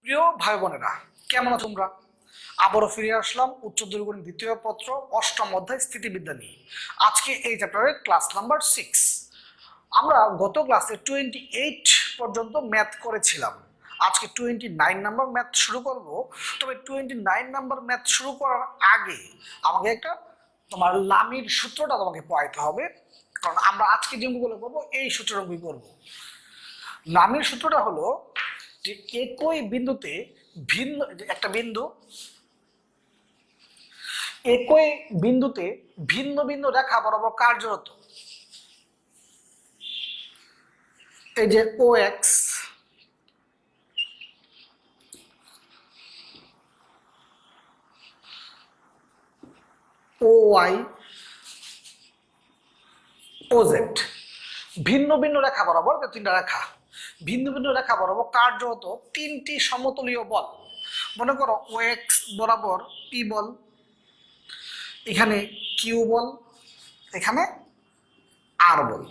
প্রিয় ভাই বোনেরা, কেমন আছো তোমরা? আবারও ফিরে আসলাম উচ্চ দূরগণিত দ্বিতীয় পত্র অষ্টম অধ্যায় স্থিতিবিদ্যা নিয়ে। আজকে এই চ্যাপ্টারের ক্লাস নাম্বার 6। আমরা গত ক্লাসে 28 পর্যন্ত ম্যাথ করেছিলাম। আজকে 29 নাম্বার ম্যাথ শুরু করব। তবে 29 নাম্বার ম্যাথ শুরু করার আগে আমাকে একটা তোমার লামির সূত্রটা তোমাকে পড়াইতে হবে, কারণ আমরা আজকে যে অঙ্কগুলো করবো এই সূত্রের অঙ্কই করবো। লামির সূত্রটা হলো যে একই বিন্দুতে ভিন্ন একটা বিন্দু, একই বিন্দুতে ভিন্ন ভিন্ন রেখা বরাবর কার্যরত। এই যে ও এক্স, ও ওয়াই, ও জেড, ভিন্ন ভিন্ন রেখা বরাবর, তিনটা রেখা ভিন্ন ভিন্ন রেখা বরাবর কার্যরত তিনটি সমতলীয় বল। মনে করো ও এক্স বরাবর পি বল, এখানে কিউ বল, এখানে আর বল।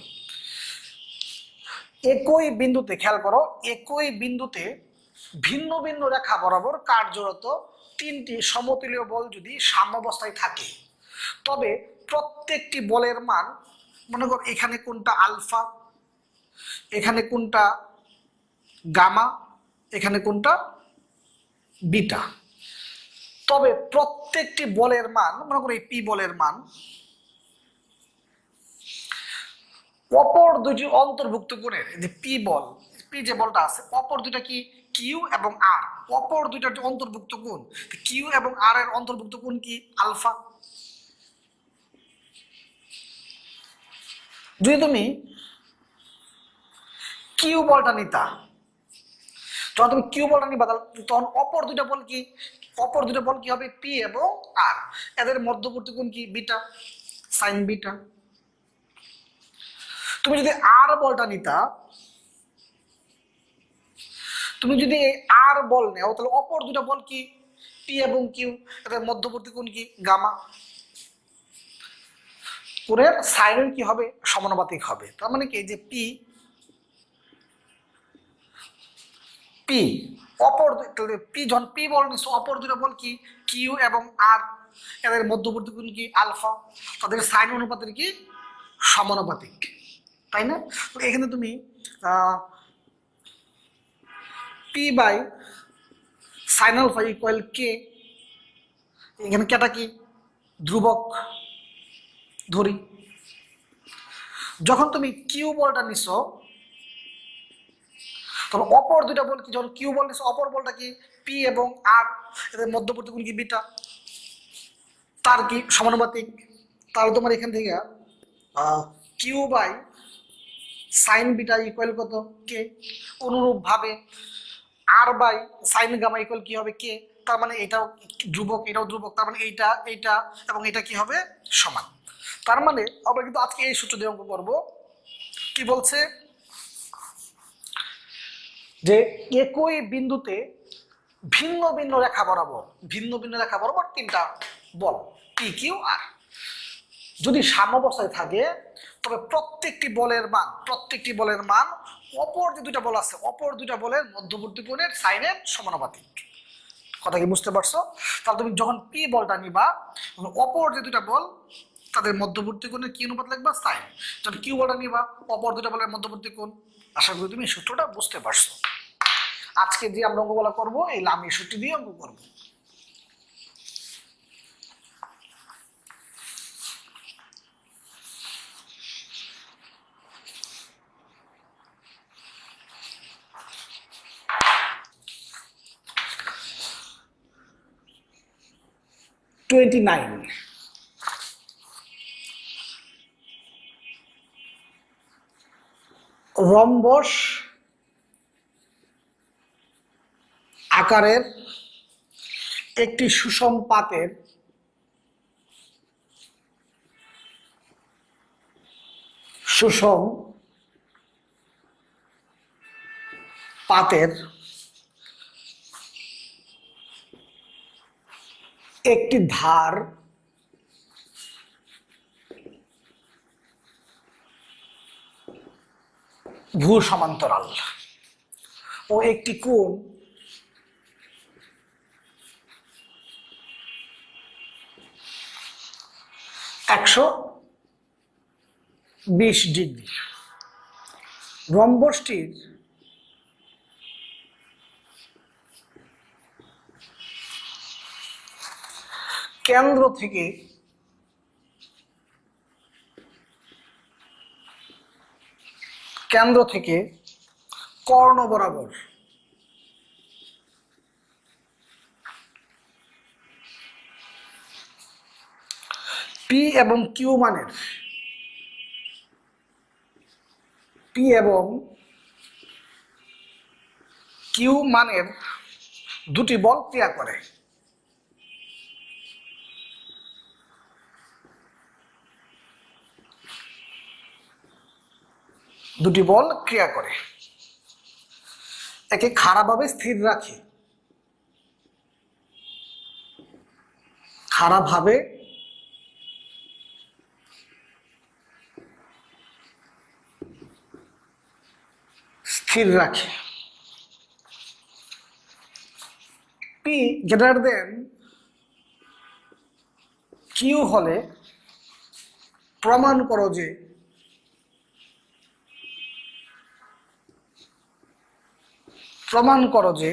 একই বিন্দুতে, খেয়াল করো, একই বিন্দুতে ভিন্ন ভিন্ন রেখা বরাবর কার্যরত তিনটি সমতলীয় বল যদি সাম্যাবস্থায় থাকে, তবে প্রত্যেকটি বলের মান, মনে করো এখানে কোনটা আলফা, এখানে কোনটা গামা, এখানে কোনটা বিটা, তবে প্রত্যেকটি বলের মান, মনে করো এই পি বলের মান অপর দুটি অন্তর্ভুক্ত কোণের, যে পি বল, পি যে বলটা আছে, অপর দুটা কি কিউ এবং আর, অপর দুইটা অন্তর্ভুক্ত কোণ, কিউ এবং আর এর অন্তর্ভুক্ত কোণ কি আলফা। যদি তুমি কিউ বলটা নিতা, যখন তুমি কিউ বলটা নিবা তখন অপর দুইটা বল কি, অপর দুইটা বল কি হবে পি এবং আর, এদের মধ্যবর্তী কোণ কি বিটা, সাইন বিটা। তুমি যদি আর বলটা নিতা, তুমি যদি এই আর বল নেও তাহলে অপর দুটা বল কি পি এবং কিউ, এদের মধ্যবর্তী কোণ কি গামা। কোণের সাইন কি হবে সমানুপাতিক হবে। তার মানে কি যে পি পি অপর পি যখন পি বল নিছো, অপর দুটো বল কি কিউ এবং আর, এদের মধ্যবর্তী কোণ কি আলফা, তাদের সাইন অনুপাতের কি সমানুপাতিক, তাই না? তো এখানে তুমি P by sine alpha equal K, এখানে কেটা কি ধ্রুবক ধরি। যখন তুমি কিউ বলটা নিছো তখন অপর দুইটা বল কি, যখন কিউ বল নিছো অপর বলটা কি পি এবং আর, এদের মধ্যবর্তী কোণ কি বিটা, তার কি সমানুপাতিক। তাহলে তোমার এখান থেকে Q by sine beta equal কত কে। অনুরূপ ভাবে R by sine gamma equal কি হবে কে। তার মানে এটাও ধ্রুবক, এটাও ধ্রুবক, তার মানে এইটা এইটা এবং এটা কি হবে সমান। তার মানে আমরা কিন্তু আজকে এই সূত্র দিয়ে অঙ্ক করবো। কি বলছে যে একই বিন্দুতে ভিন্ন ভিন্ন রেখা বরাবর, ভিন্ন ভিন্ন রেখা বরাবর তিনটা বল পি কিউ আর যদি সাম্যাবস্থায় থাকে, তবে প্রত্যেকটি বলের মান অপর যে দুইটা বল আছে, অপর দুইটা বলের মধ্যবর্তী কোণের সাইনের সমানুপাতিক। কথা কি বুঝতে পারছো? তাহলে তুমি যখন পি বলটা নিবা, অপর যে দুইটা বল তাদের মধ্যবর্তী কোণের কি অনুপাত লিখবা সাইন। যখন কিউ বলটা নিবা, অপর দুইটা বলের মধ্যবর্তী কোণ। আশা করি তুমি সূত্রটা বুঝতে পারছো। আজকে যে আমরা অঙ্কগুলো করবো এই লামির সূত্র দিয়ে অঙ্ক করবো। রম্বস আকারের একটি সুষম পাতের একটি ধার ভূ সমান্তরাল ও একটি কোণ 120 ডিগ্রি। রম্বসটির কেন্দ্র থেকে কর্ণ বরাবর পি এবং কিউ মানের দুটি বল ক্রিয়া করে। একে খাড়াভাবে স্থির রাখে। পি গ্রেটার দেন কিউ হলে প্রমাণ করো যে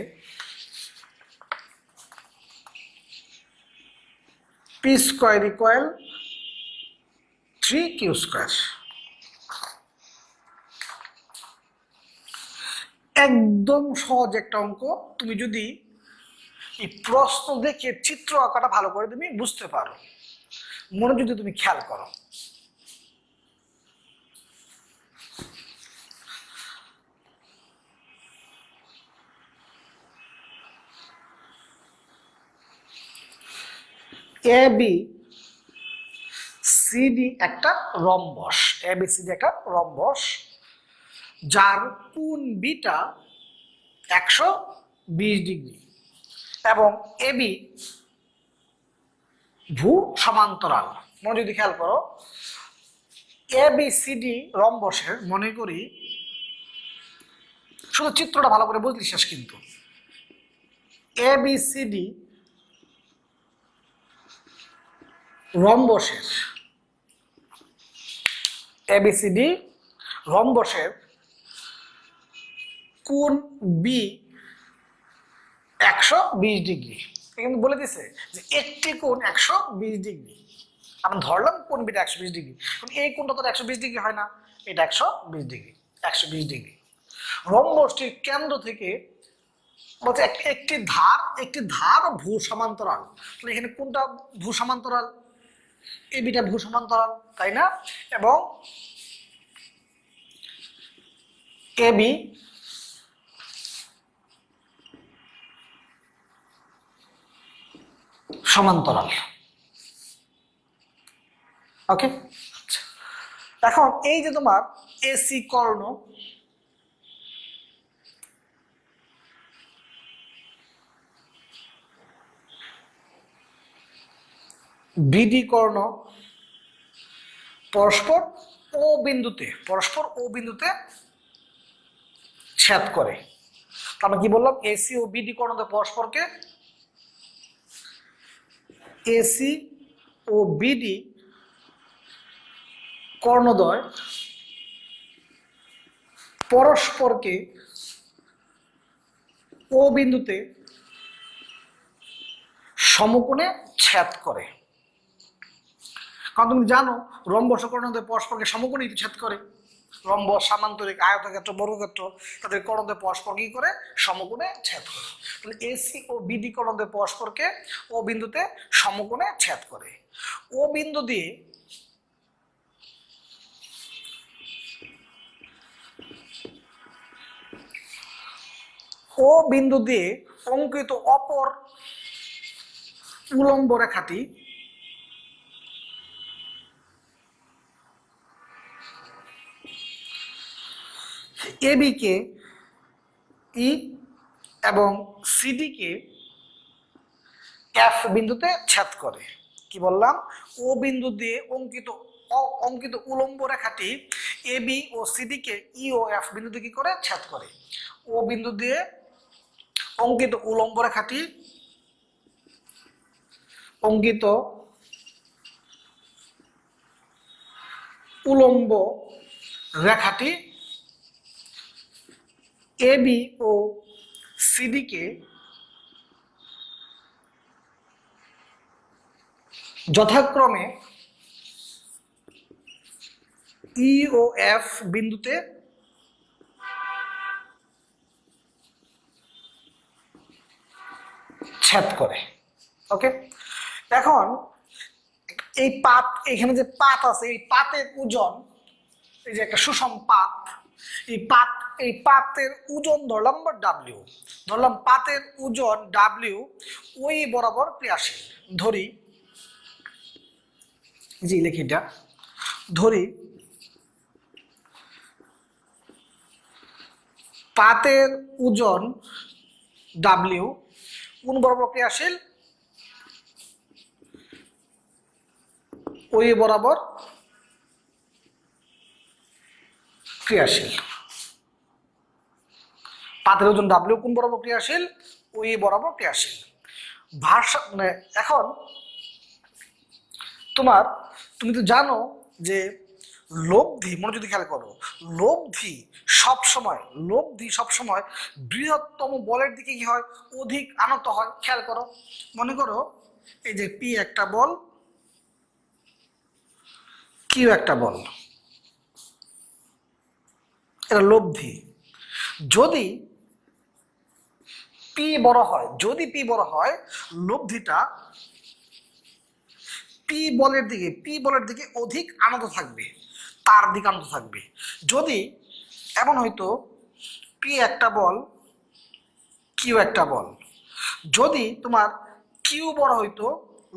P square equal 3q square. একদম সহজ একটা অঙ্ক। তুমি যদি এই প্রশ্ন দেখে চিত্র আঁকাটা ভালো করে তুমি বুঝতে পারো, মনে যদি তুমি খেয়াল করো। এ বি সিডি একটা রম্বস, যার কোণ বিটা 120 ডিগ্রি এবং এবি ভূ সমান্তরাল। মনে যদি খেয়াল করো, এবিসিডি রম্বসের, মনে করি শুধু চিত্রটা ভালো করে বুঝলি শেষ, কিন্তু এবিসিডি রম্বসের কোণ বি 120 ডিগ্রি। কিন্তু বলে দিছে যে একটি কোণ 120 ডিগ্রি। আমি ধরলাম কোণ বিটা 120 ডিগ্রি, এই কোণটা তো 120 ডিগ্রি হয় না, এটা 120 ডিগ্রি। রম্বসটির কেন্দ্র থেকে বলছে একটি ধার ভূ সমান্তরাল। তাহলে এখানে কোনটা ভূ সমান্তরাল? এবিটা ভূ সমান্তরাল, তাই না? এবং এবি সমান্তরাল। ওকে, এখন এই যে তোমার এসি কর্ণ, বিডি কর্ণ পরস্পর ও বিন্দুতে ছেদ করে। আমরা কি বললাম? এসি ও বিডি কর্ণদ্বয় পরস্পরকে, এসি ও বিডি কর্ণদ্বয় পরস্পরকে ও বিন্দুতে সমকোণে ছেদ করে। কারণ তুমি জানো রম্বস কর্ণদ্বয় পরস্পরকে সমকোণে ছেদ করে। রম্বস, সামান্তরিক, আয়তক্ষেত্র, বর্গক্ষেত্র, তাদের কর্ণদ্বয় পরস্পর কি করে? সমকোণে ছেদ করে। তাহলে এসি ও বিডি কর্ণদ্বয় পরস্পরকে ও বিন্দুতে সমকোণে ছেদ করে। ও বিন্দু দিয়ে অঙ্কিত অপর উলম্ব রেখাটি এবি কে ই এবং সিডি কে এফ বিন্দুতে ছেদ করে। কি বললাম? ও বিন্দু দিয়ে অঙ্কিত উলম্ব রেখাটি এবি ও সিডি কে ই ও এফ বিন্দুতে কি করে? ছেদ করে। ও বিন্দু দিয়ে অঙ্কিত উলম্ব রেখাটি উলম্ব রেখাটি এবি ও সিডি কে যথাক্রমে ই ও এফ বিন্দুতে ছেদ করে। ওকে, এখন এই পাত, এখানে যে পাত আছে, এই পাতের ওজন, এই যে একটা সুষম পাত, এই পাতের ওজন ধরলাম ডাব্লিউ, ধরলাম পাতের ওজন ডাব্লিউ ওই বরাবর ক্রিয়াশীল। ধরি, জি লিখিটা ধরি পাতের ওজন ডাব্লিউ কোন বরাবর ক্রিয়াশীল? ওই বরাবর ক্রিয়াশীল। পাতের ওজন ডাব্লিউ কোন বরাবর ক্রিয়াশীল? ওই বরাবর ক্রিয়াশীল। ভাষা মানে এখন তুমি তো জানো যে লব্ধি, মনে যদি খেয়াল করো, লব্ধি সবসময় বৃহত্তম বলের দিকে কি হয়? অধিক আনত হয়। খেয়াল করো, মনে করো এই যে পি একটা বল, কিউ একটা বল, এটা লব্ধি। যদি পি বড় হয়, লব্ধিটা পি বলের দিকে অধিক আনত থাকবে, তার দিকে আনত থাকবে। যদি এমন হইতো পি একটা বল, কিউ একটা বল, যদি তোমার কিউ বড় হইতো,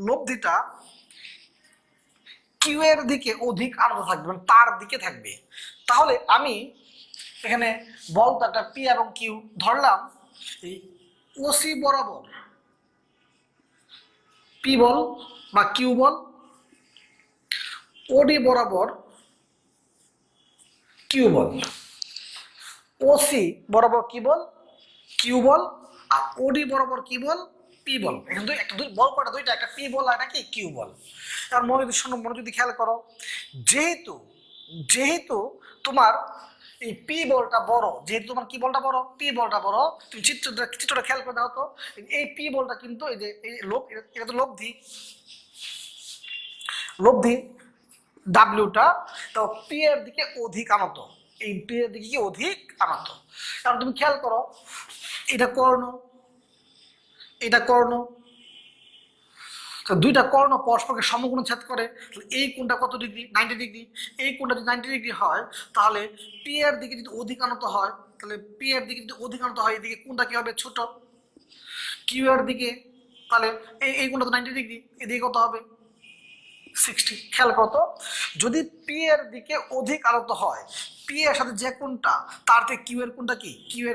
লব্ধিটা কিউ এর দিকে অধিক আনত থাকবে, মানে তার দিকে থাকবে। তাহলে আমি এখানে বলতো একটা পি এবং কিউ ধরলাম, এই ওসি বরাবর পি বল বা কিউ বল, ওডি বরাবর কিউ বল, ওসি বরাবর কি বল? কিউ বল, আর ওডি বরাবর কি বল? পি বল। এখানে একটা বল কটা? দুইটা, একটা পি বল আর একটা কি? কিউ বল। আর মনে যদি খেয়াল করো, যেহেতু তোমার এই পি বলটা বড়, যেহেতু তোমার কি বলটা বড়? পি বলটা বড়। তুমি চিত্রটা খেয়াল করে দাও তো, এই পি বলটা কিন্তু এই যে এই এটা তো লব্ধি ডাব্লিউটা, তো পি এর দিকে অধিক আনত, এই পি এর দিকে কি অধিক আনত। কারণ তুমি খেয়াল করো, এটা কর্ণ, দুইটা কর্ণ পরস্পরকে সমকোণে ছেদ করে। এই কোণটা কত ডিগ্রি? 90 ডিগ্রি। এই কোণটা যদি 90 ডিগ্রি হয়, তাহলে পি এর দিকে যদি অধিক আনত হয়, এদিকে কোণটা কি হবে? ছোট। কিউ এর দিকে, তাহলে এই কোণটা তো 90 ডিগ্রি, এদিকে কত হবে? 60। খেয়াল করতো, যদি পি এর দিকে অধিক আনত হয়, পি এর সাথে যে কোণটা, তার থেকে কিউ এর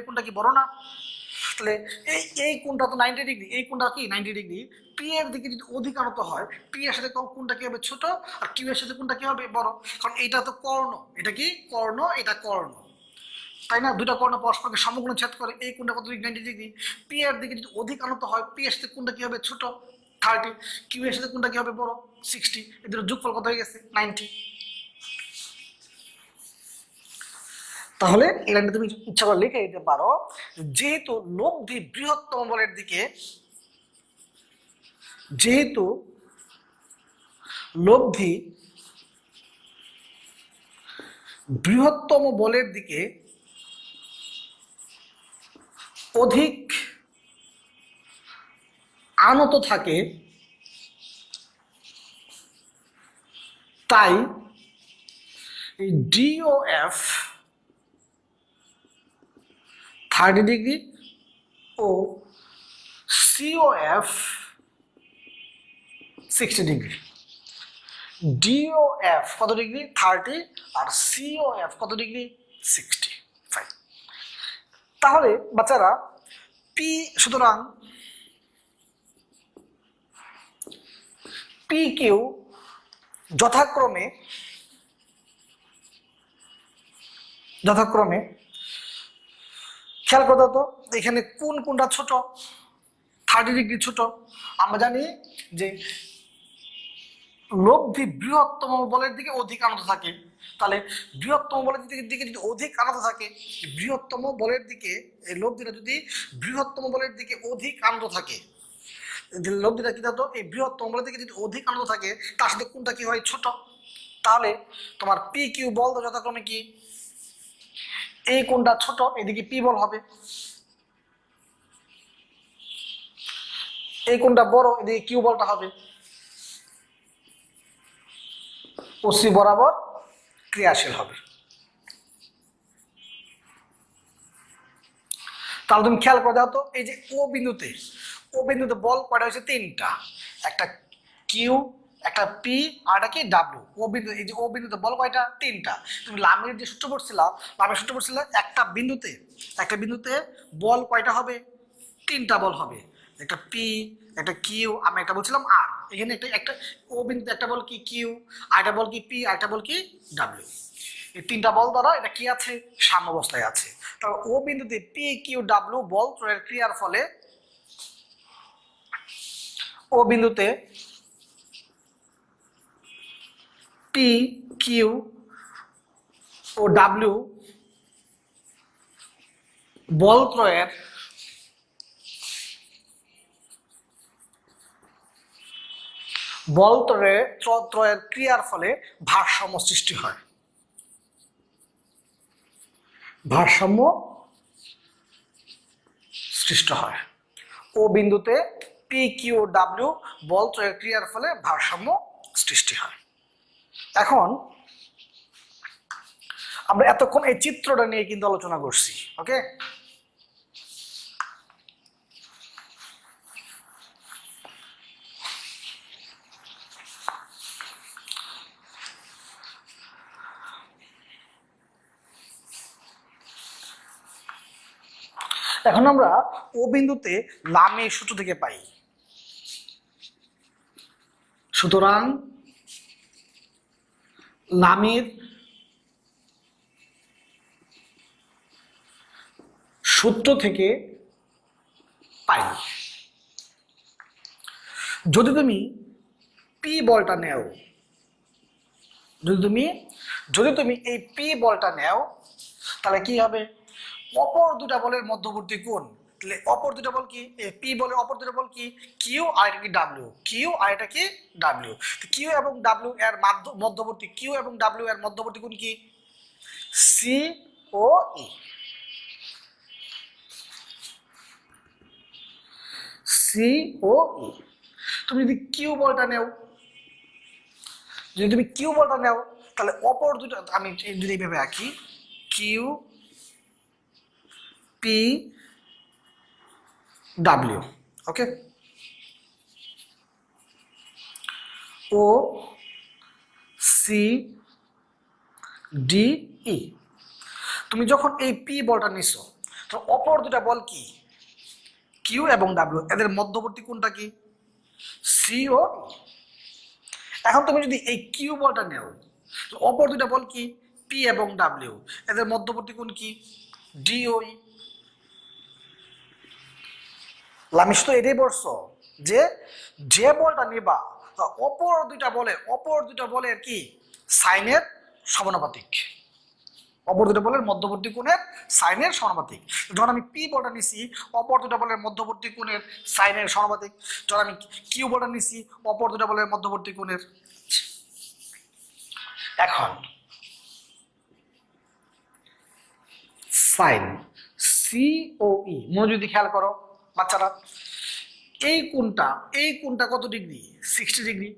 কোণটা কি বড় না? তাহলে এই কোণটা তো 90 ডিগ্রি, এই কোণটা কি 90 ডিগ্রি। পি এর দিকে যদি অধিক আনত হয়, পি এর সাথে কোণটা কি হবে? ছোট। আর কিউ এর সাথে কোণটা কি হবে? বড়। কারণ এটা তো কর্ণ, এটা কি কর্ণ, এটা কর্ণ, তাই না? দুটা কর্ণ পরস্পরকে সমকোণে ছেদ করে। এই কোণটা কত ডিগ্রি? 90 ডিগ্রি। পি এর দিকে যদি অধিক আনত হয়, পি এর সাথে কোণটা কি হবে? ছোট, 30। কিউ এর সাথে কোণটা কি হবে? বড়, 60। এদের যোগফল কত হয়ে গেছে? 90। তাহলে এই লাইনটা তুমি ইচ্ছা করে লিখে দিতে পারো, যেহেতু লব্ধি বৃহত্তম বলের দিকে, অধিক আনত থাকে, তাই এই ডিওএফ 30 ডিগ্রি ও সিওএফ 60 ডিগ্রি। ডিওএফ কত ডিগ্রি? 30, আর সিওএফ কত ডিগ্রি? 60। ফাইন। তাহলে বাচ্চারা সুতরাং পি কিউ যথাক্রমে খেয়াল করতে হতো, এখানে কোনটা ছোট? 30 ডিগ্রি ছোট। আমরা জানি যে লব্ধি বৃহত্তম বলের দিকে অধিক আনত থাকে, তাহলে বৃহত্তম বলের দিকে যদি অধিক আনন্দ থাকে, বৃহত্তম বলের দিকে এই লব্ধিটা যদি বৃহত্তম বলের দিকে অধিক আনন্দ থাকে, লব্ধিটা কি থাকতো এই বৃহত্তম বলের দিকে যদি অধিক আনন্দ থাকে, তার সাথে কোনটা কি হয় ছোট, তাহলে তোমার পি কিউ বল তো যথাক্রমে কি এই কোনটা ছোট এদিকে পি বল হবে, এই কোনটা বড় এদিকে কিউ বলটা হবে। ওসি বরাবর ক্রিয়াশীল হবে। তাহলে তুমি খেয়াল করে দাও তো, এই যে ও বিন্দুতে বল কয়টা হয়েছে তিনটা, একটা কিউ, একটা পি আর একটা কি ডাব্লিউ। ও বিন্দু, এই যে ও বিন্দুতে বল কয়টা তিনটা। তুমি লামের যে সূত্র পড়ছিলা, একটা বিন্দুতে বল কয়টা হবে তিনটা বল হবে, একটা পি, একটা কিউ, আমি একটা বলছিলাম আর, এখানে একটা ও বিন্দুতে একটা বল কি কিউ, আর একটা বল কি পি, আর একটা বল কি ডাব্লিউ। এই তিনটা বল দ্বারা এটা কি আছে সাম্যাবস্থায় আছে। তাহলে ও বিন্দুতে পি কিউ ডাব্লিউ বল প্রয়োগের ক্রিয়ার ফলে ও বিন্দুতে পি কিউ ও ডাব্লিউ বল ত্রয়ের ক্রিয়ার ফলে ভারসাম্য সৃষ্টি হয়। ও বিন্দুতে পি কিউ ডাব্লিউ বল ত্রয়ের ক্রিয়ার ফলে ভারসাম্য সৃষ্টি হয়। এখন আমরা এতক্ষণ এই চিত্রটা নিয়ে কিন্তু আলোচনা করছি, ওকে। এখন আমরা ও বিন্দুতে লামের সূত্র থেকে পাই, সুতরাং লামের সূত্র থেকে পাই, যদি তুমি পি বলটা নেও, যদি তুমি এই পি বলটা নেও, তাহলে কি হবে অপর দুটা বলের মধ্যবর্তী কোণ, তাহলে অপর দুটা বল কি পি বলে, অপর দুটা বল কি কিউ আর এটা কি ডাব্লিউ, কিউ এবং ডাব্লিউ এর মধ্যবর্তী, কিউ এবং ডাব্লিউ এর মধ্যবর্তী কোণ কি সি ও ই। সি ও ই। তুমি যদি কিউ বলটা নেও, তাহলে অপর দুটো আমি যদি এইভাবে আঁকি, কিউ পি ডাব্লিউ, ওকে, ও সি ডি ই। তুমি যখন এই পি বলটা নিছো, তো অপর দুটা বল কি কিউ এবং ডাব্লিউ, এদের মধ্যবর্তী কোণটা কি সি ও। এখন তুমি যদি এই কিউ বলটা নেও, অপর দুটা বল কি পি এবং ডাব্লিউ, এদের মধ্যবর্তী কোণ কি ডি ও ই। লামিস তো এটাই বলছো যে বলটা নিবা অপর দুটা বলের কি সাইনের সমানুপাতিক, অপর দুটা বলের মধ্যবর্তী কোণের সাইনের সমানুপাতিক। যখন আমি পি বলটা নিছি অপর দুটা বলের মধ্যবর্তী কোণের সাইনের সমানুপাতিক, যখন আমি কিউ বলটা নিছি অপর দুটা বলের মধ্যবর্তী কোণের। এখন সাইন সি ও ই মনোযোগ দিয়ে খেয়াল করো বাচ্চারা, এই কোণটা কত ডিগ্রি 60 ডিগ্রি।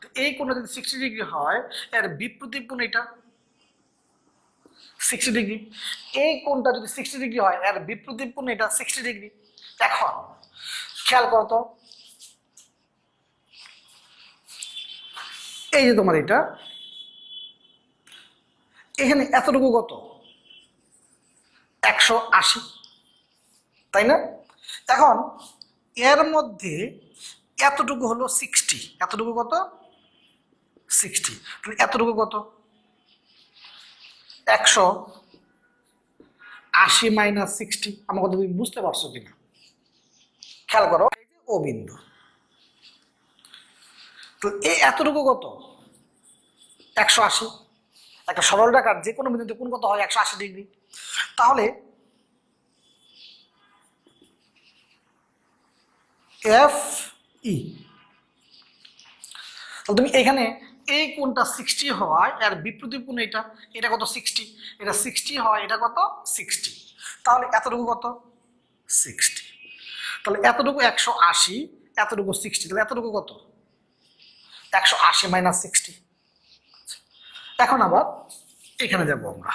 তো এই কোণটা যদি 60 ডিগ্রি হয়, এর বিপরীত কোণ এটা 60 ডিগ্রি। এই কোণটা যদি 60 ডিগ্রি হয়, এর বিপরীত কোণ এটা 60 ডিগ্রি। এখন খেয়াল করো তো, এই যে তোমার এটা এখানে এতটুকু কত 180, তাই না? এখন এর মধ্যে এতটুকু হলো 60, এতটুকু কত 60, এতটুকু কত 180 মাইনাস 60। আমার কথা তুমি বুঝতে পারছো কিনা খেয়াল করো, ও বিন্দু, তো এই এতটুকু কত 180, একটা সরল রেখার যে কোনো বিন্দুতে কোণ কত হয় 180 ডিগ্রি। তাহলে এফ ই, তাহলে তুমি এখানে এই কোণটা 60 হওয়ায় এর বিপরীত কোণ এটা, এটা কত 60, এটা 60 হয়, এটা কত 60, তাহলে এতটুকু কত 60, তাহলে এতটুকু 180, এতটুকু 60, তাহলে এতটুকু কত 180 মাইনাস 60। এখন আবার এখানে যাব আমরা,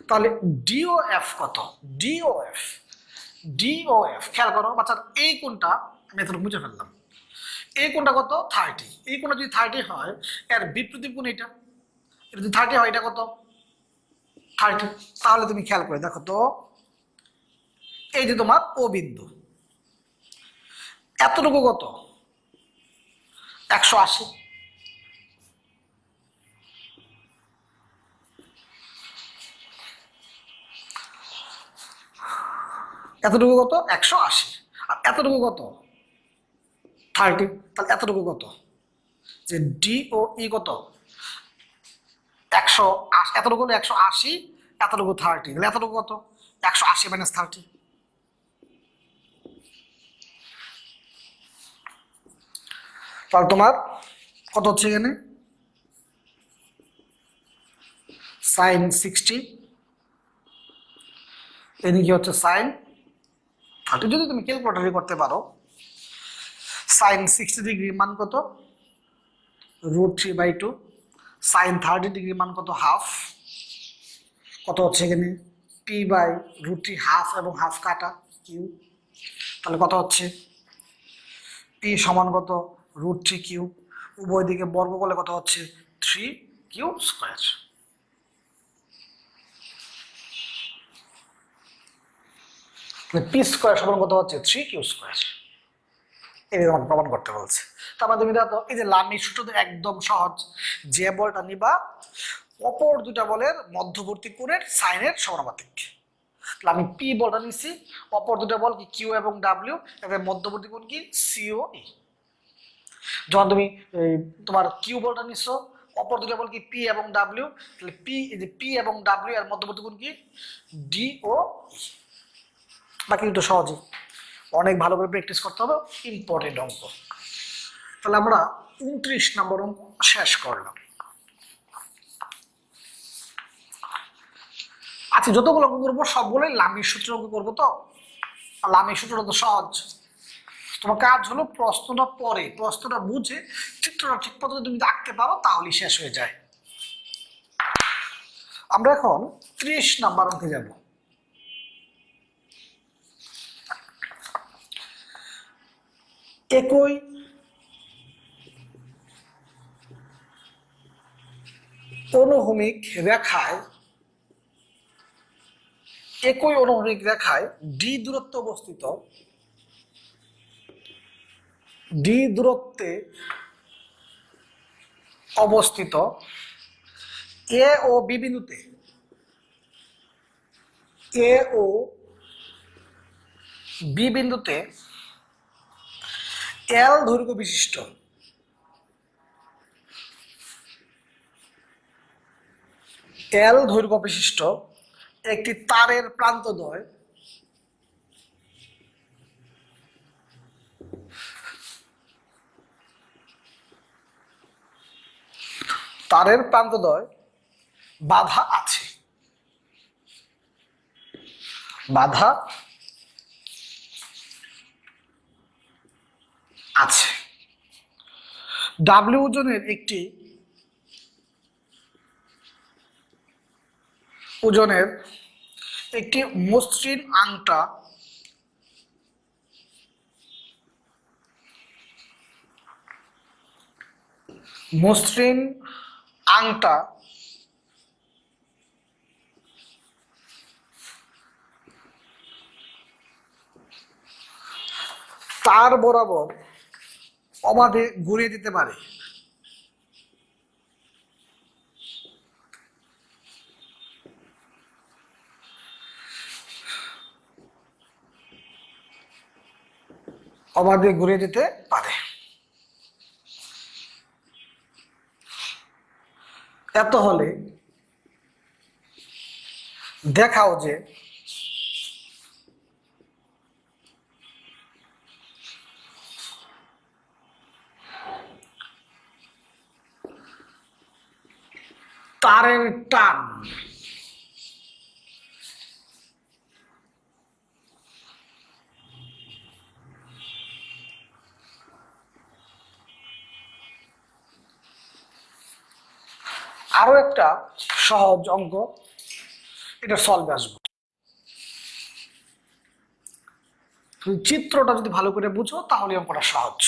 তাহলে ডিওএফ কত, ডিওএফ, ডিওএফ খেয়াল করো বাচ্চার এই কোণটা আমি এতটুকু মুছে ফেললাম, এই কোণটা কত 30, এই কোণটা যদি 30 হয় এর বিপরীত কোণ এটা, এটা যদি 30 হয় এটা কত 30, তাহলে তুমি খেয়াল করে দেখো তো এই যে তোমার ও বিন্দু এতটুকু কত 180, এতটুকু কত 180, আর এতটুকু কত 30, তাহলে এতটুকু কত, যে ডি ও ই কত 180, এতটুকু হলো 180, এতটুকু 30, তাহলে এতটুকু কত 180 মাইনাস 30, তাহলে তোমার কত হচ্ছে এখানে সাইন 60, এদিকে হচ্ছে সাইন 30। যদি তুমি ক্যালকুলেটরে করতে পারো সাইন 60 ডিগ্রির মান কত √3/2, সাইন 30 ডিগ্রির মান কত হাফ, কত হচ্ছে এখানে p/√3 হাফ এবং হাফ কাটা কিউ, তাহলে কত হচ্ছে p সমান কত √3 কিউ, উভয় দিকে বর্গ করলে কত হচ্ছে 3 কিউ স্কোয়ার। পি স্কোয়ার সমান কত হচ্ছে 3 কিউ স্কোয়ার, এই আমাকে প্রমাণ করতে বলছে। তারপর তুমি দেখো এই যে লামির সূত্র তো একদম সহজ, যে বলটা নিবা অপর দুটা বলের মধ্যবর্তী কোণের সাইনের সমানুপাতিক। তাহলে আমি পি বলটা নিছি, অপর দুটা বল কি কিউ এবং ডাব্লিউ, এদের মধ্যবর্তী কোণ কি সিও ই। যখন তুমি তোমার কিউ বলটা নিছো, অপর দুটা বল কি পি এবং ডাব্লিউ, তাহলে পি এই যে পি এবং ডাব্লিউ এর মধ্যবর্তী কোণ কি ডি ও ই। বাকি দুটো সহজই, অনেক ভালো করে প্র্যাকটিস করতে হবে, ইম্পর্টেন্ট অঙ্ক। তাহলে আমরা 29 নম্বর অঙ্ক শেষ করলাম। আচ্ছা, যতগুলো অঙ্ক করবো সবগুলোই লামির সূত্র অঙ্ক করবো। তো লামির সূত্রটা তো সহজ, তোমার কাজ হলো প্রশ্নটা পরে প্রশ্নটা বুঝে চিত্রটা ঠিক মতো তুমি আঁকতে পারো তাহলেই শেষ হয়ে যায়। আমরা এখন 30 নাম্বার অঙ্কে যাব। একই অনুভূমিক রেখায়, একই অনুভূমিক রেখায় ডি দূরত্ব অবস্থিত, ডি দূরত্বে অবস্থিত এ ও বি বিন্দুতে, এ ও বি বিন্দুতে এল দৈর্ঘ্য বিশিষ্ট, এল দৈর্ঘ্য বিশিষ্ট একটি তারের প্রান্তদ্বয় তারের প্রান্তদ্বয় বাধা আছে, বাধা আছে। ডাব্লিউ ওজনের একটি মসৃণ আংটা তার বরাবর অবাধে ঘুরিয়ে দিতে পারে, অবাধে ঘুরিয়ে দিতে পারে। এত হলে দেখাও যে তারের টান আরো একটা সহজ অঙ্ক, এটা সলভে আসবো। তুমি চিত্রটা যদি ভালো করে বুঝো তাহলে অঙ্কটা সহজ।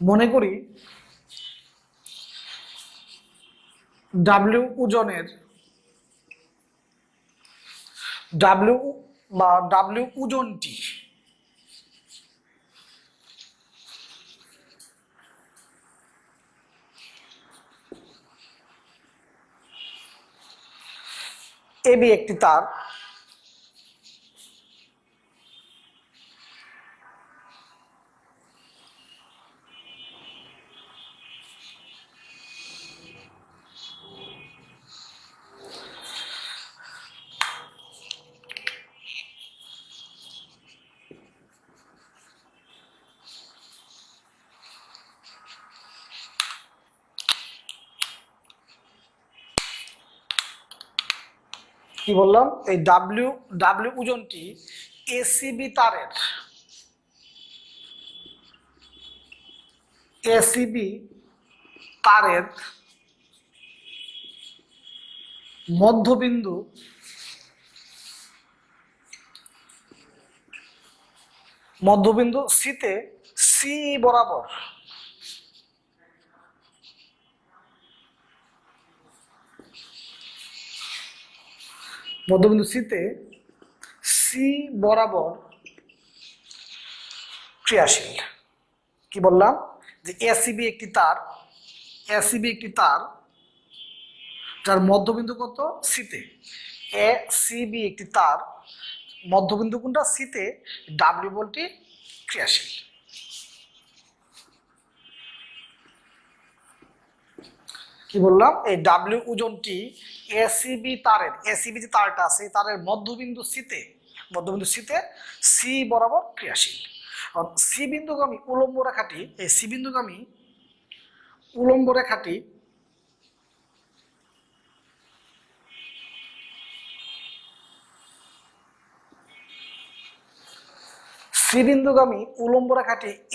মনে করি ডাব্লিউ ওজনের ডাব্লিউ ওজনটি এবি একটি তার, কি বললাম, এই ডাব্লিউ ওজনটি এসিবি তারের মধ্যবিন্দু সিতে সি বরাবর মধ্যবিন্দু সিতে সি বরাবর ক্রিয়াশীল। কি বললাম যে এসিবি একটি তার যার মধ্যবিন্দু কত সিতে, এসিবি একটি তার মধ্যবিন্দু কোনটা সিতে, ডাব্লিউ বলটি ক্রিয়াশীল। কি বললাম, এই ডাব্লিউ ওজনটি এসিবি যে তারটা আছে তারের মধ্যবিন্দু সিতে সি বরাবর ক্রিয়াশীল। সি বিন্দুগামী উলম্ব রেখাটি, এই সি বিন্দুগামী উলম্ব রেখাটি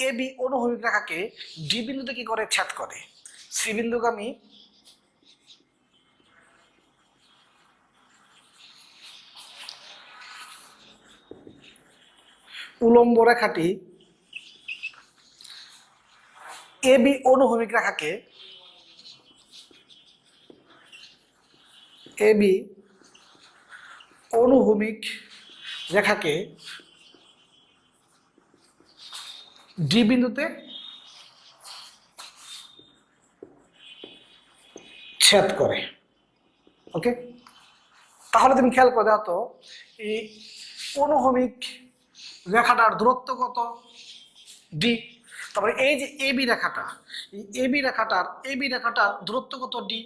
এবি অনুভূমিক রেখাকে ডি বিন্দুতে কি করে ছেদ করে। সি বিন্দুগামী উলম্ব রেখাটি এবি অনুভূমিক রেখাকে ডি বিন্দুতে ছেদ করে। ওকে, তাহলে তুমি খেয়াল করে দেখো তো এই অনুভূমিক রেখাটার দূরত্ব কত, ডি। তারপরে এই যে এবি রেখাটার দূরত্ব কত, ডি।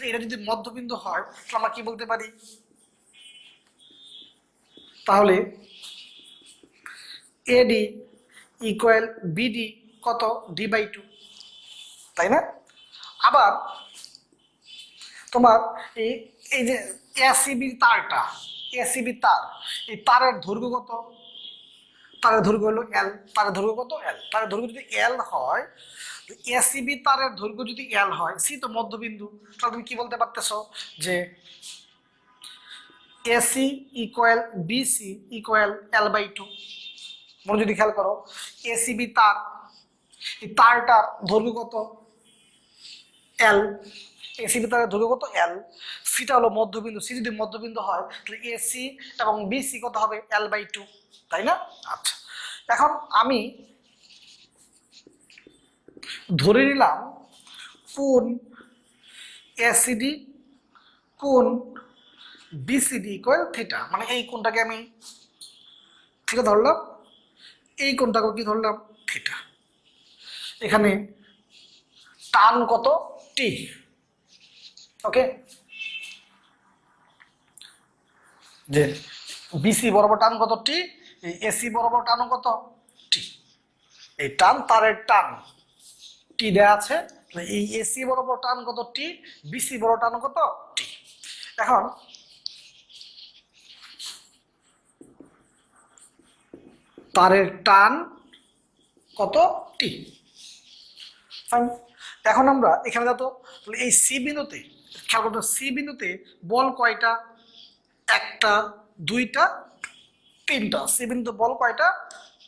এটা যদি মধ্যবিন্দু হয় তাহলে আমরা কি বলতে পারি, তাহলে এডি ইকুয়াল বিডি কত, ডি/2, তাই না? আবার তোমার এই যে এসিবি তার, এই তারের দৈর্ঘ্য কত, তারের দৈর্ঘ্য হলো এল, তারের দৈর্ঘ্য যদি এল হয়, এসিবি তারের দৈর্ঘ্য যদি এল হয়, সি তো মধ্যবিন্দু, তাহলে তুমি কি বলতে পারতেছো যে AC equal BC equal L/2। মনে যদি খেয়াল করো, এসিবি তার, এই তারটার দৈর্ঘ্য কত, এল, এসিবি তারের দৈর্ঘ্য কত, এল, সিটা হলো মধ্যবিন্দু, সি যদি মধ্যবিন্দু হয় তাহলে এসি এবং বিসি কত হবে, L/2, তাই না? আচ্ছা, এখন আমি ধরে নিলাম কোণ এসিডি কোণ বিসিডি ইকুয়াল থিটা, মানে এই কোণটাকে আমি থিটা ধরলাম, এই কোণটাকে কি ধরলাম, থিটা। এখানে টান কত টি, ওকে, যে বিসি বরাবর টান কত টি, এই এসি বরাবর টান কত টি, এই টান তারের টান টি দেয়া আছে, এই এসি বরাবর টান কত টি, বিসি বরাবর টান কত টি। এখন তারের টান কত টি, ফাইন। এখন আমরা এখানে যত এই সি বিন্দুতে খেয়াল করতে, সি বিন্দুতে বল কয়টা, একটা দুইটা তিনটা, সি বিন্দু বল কয়টা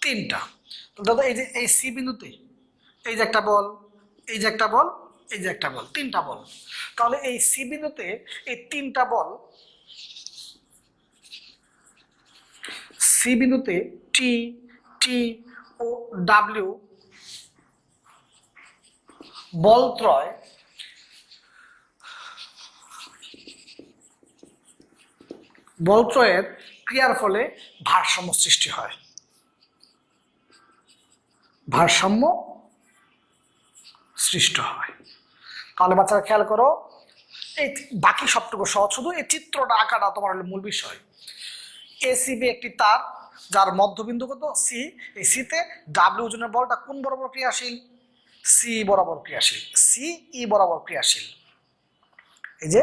তিনটা। দাদা এই যে এই সি বিন্দুতে এই যে একটা বল, এই যে একটা বল, এই যে একটা বল, তিনটা বল। তাহলে এই সি বিন্দুতে এই তিনটা বল, সি বিন্দুতে টি, টি ও ডাব্লিউ বলত্রয় বলত্রয়ের ক্রিয়ার ফলে ভারসাম্য সৃষ্টি হয়, ভারসাম্য সৃষ্টি হয়। তাহলে বাচ্চারা খেয়াল করো, এই বাকি সবটুকু সহজ, শুধু এই চিত্রটা আঁকাটা তোমার হলো মূল বিষয়। এসিবি একটি তার যার মধ্যবিন্দু কত সি, এই সিতে ডাব্লিউ ওজনের বলটা কোন বরাবর ক্রিয়াশীল, সি বরাবর ক্রিয়াশীল, সি ই বরাবর ক্রিয়াশীল, এই যে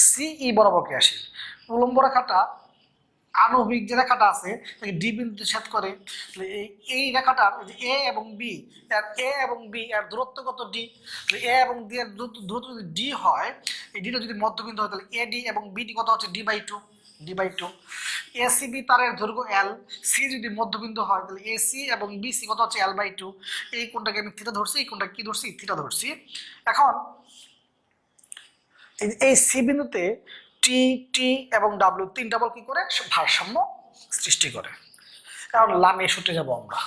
সি ই বরাবর ক্রিয়াশীল। উলম্ব রেখাটা আণবিক যে রেখাটা আছে তাকে ডি বিন্দুতে ছেদ করে, এই রেখাটার এ এবং বি, এ এবং বি এর দূরত্ব কত ডি, এ এবং ডি এর দূরত্ব যদি ডি হয়, এই ডিটা যদি মধ্যবিন্দু হয় তাহলে এ ডি এবং বিডি কত হচ্ছে D by two, D by two. ACB তারের দৈর্ঘ্য এল, সি যদি মধ্যবিন্দু হয় তাহলে এসি এবং বিসি কত হচ্ছে এল বাই টু। এই কোণটাকে আমি থিটা ধরছি, এই কোণটা কি ধরছি থিটা ধরছি। এখন এই সি বিন্দুতে টি, টি এবং ডাব্লিউ তিনটা বল কি করে ভারসাম্য সৃষ্টি করে। কারণ লামে সূত্রে যাব আমরা।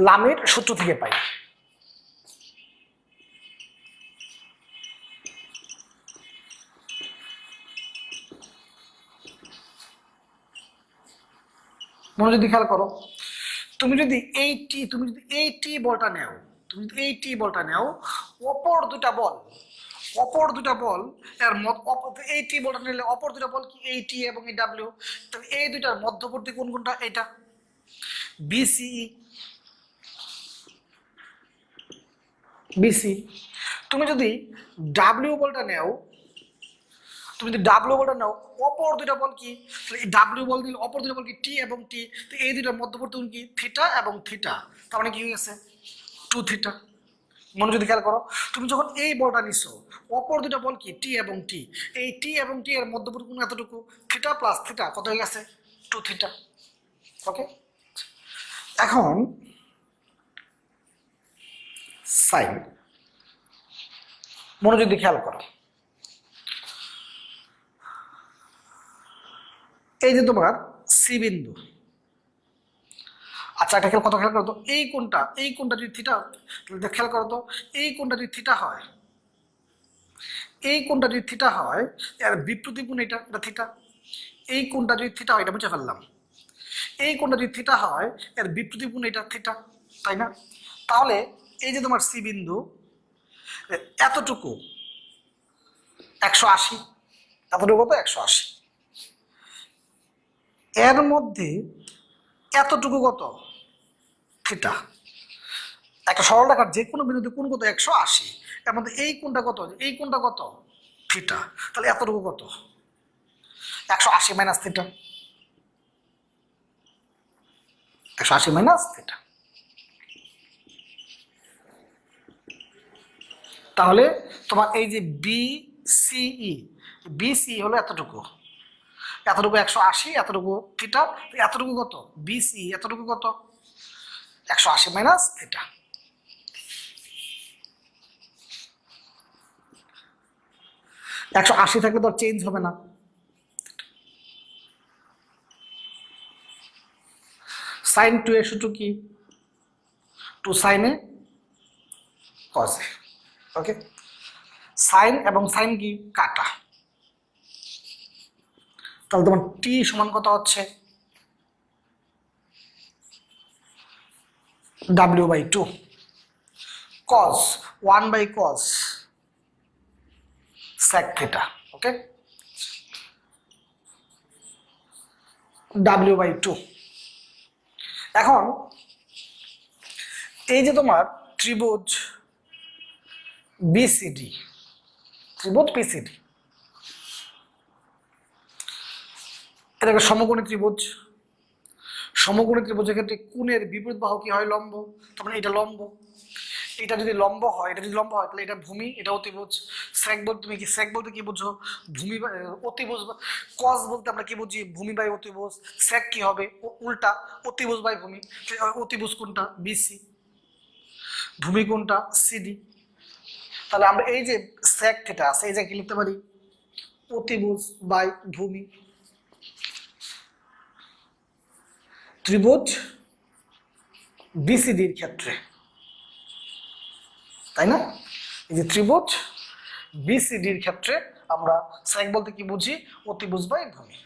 লামের সূত্র থেকে পাই, মনোযোগ খেয়াল করো, তুমি যদি এই টি বলটা নেও, তুমি যদি এই টি বলটা নেও, অপর দুটা বল এর এই টি বলটা নিলে অপর দুটা বল কি এই টি এবং এই ডাব্লিউ, তাহলে এই দুটার মধ্যবর্তী কোন কোনটা, এটা বিসিই, বিসি। তুমি যদি ডাব্লিউ বলটা নেও, অপর দুটা বল কি, এই ডাব্লিউ বল নিলে অপর দুটা বল কি টি এবং টি, তো এই দুটার মধ্যবর্তী কি থিটা এবং থিটা, তার মানে কি হয়ে গেছে টু থিটা। মনোযোগ খেয়াল করো, তুমি যখন এই বলটা নিছো, অপর দুটা বল কি টি এবং টি, এই টি এবং টি এর মধ্যবর্তী কোণ এতটুকু, থিটা প্লাস থিটা কত হয়ে গেছে টু থিটা, ওকে। এখন সাইন, মনোযোগ দিয়ে খেয়াল করো, এই যে তোমার সি বিন্দু, আচ্ছা এটা খেয়াল করো তো, এই কোণটা যদি থিটা, খেয়াল করো তো, এই কোণটা যদি থিটা হয়, এই কোণটা যদি থিটা হয়, এর বিপরীত কোণ এটা থিটা, এই কোণটা যদি থিটা হয়, এটা বুঝে ফেললাম, এই কোণটা যদি থিটা হয় এর বিপরীত কোণ এটা থিটা, তাই না? তাহলে এই যে তোমার সি বিন্দু এতটুকু 180, এতটুকু কত 180, এর মধ্যে এতটুকু কত থিটা, একটা সরল রেখার যে কোনো বিন্দুতে কোণ কত 180, এর মধ্যে এই কোণটা কত, এই কোণটা কত থিটা, তাহলে এতটুকু কত 180 মাইনাস থিটা, 180 মাইনাস থিটা। তাহলে তোমার এই যে বিসি হলো এতটুকু 180, এতটুকু থিটা, এতটুকু কত বিসি, এতটুকু কত 180 মাইনাস থিটা। একশো আশি থাকলে তো চেঞ্জ হবে না, সাইন 2 এর সূত্র কি 2 সাইন এ কস এ, ওকে। সাইন এবং সাইন কি কাটা, তাহলে তোমার টি সমান কত হচ্ছে W/2 cos 1/cos sec theta, ওকে, W/2। এখন এই যে তোমার ত্রিভুজ বিসিডি, ত্রিভুজ বিসিডি এটা একটা সমকোণী ত্রিভুজ। সমকোণী ত্রিভুজের ক্ষেত্রে কোণের বিপরীত বাহু কি হয় লম্ব, তার মানে এটা লম্ব, এটা যদি লম্ব হয়, এটা যদি লম্ব হয় তাহলে এটা ভূমি, এটা অতিভুজ। সেক বলতে তুমি কি, সেক বলতে কি বুঝো, ভূমি অতিভুজ। কস বলতে আমরা কি বুঝি, ভূমি বাই অতিভুজ। সেক কি হবে, উল্টা, অতিভুজ বাই ভূমি। অতিভুজ কোনটা, বিসি, ভূমি কোনটা, সিডি। তাহলে আমরা এই যে সেক থিটা আছে এই যে কি লিখতে পারি, অতিভুজ বাই ভূমি। ত্রিভুজ বিসিডির ক্ষেত্রে, তাই না, এই যে ত্রিভুজ বিসিডির ক্ষেত্রে আমরা সেক বলতে কি বুঝি, অতিভুজ বাই ভূমি,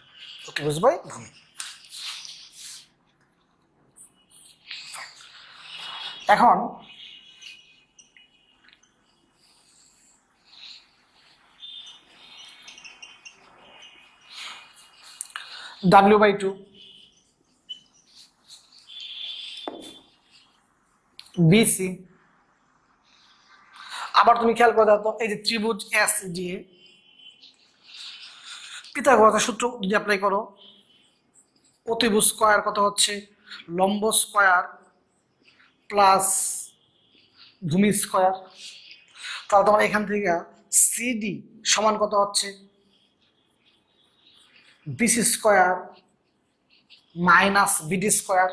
অতিভুজ বাই ভূমি। এখন W/2 বিসি। আবার তুমি খেয়াল করে দেখো, এই যে ত্রিভুজ এস ডি, পিথাগোরাসের সূত্র যদি অ্যাপ্লাই করো, অতিভুজ স্কয়ার কত হচ্ছে লম্ব স্কয়ার প্লাস ভূমি স্কয়ার। তাহলে তোমার এখান থেকে সিডি সমান কত হচ্ছে BC square minus BD square.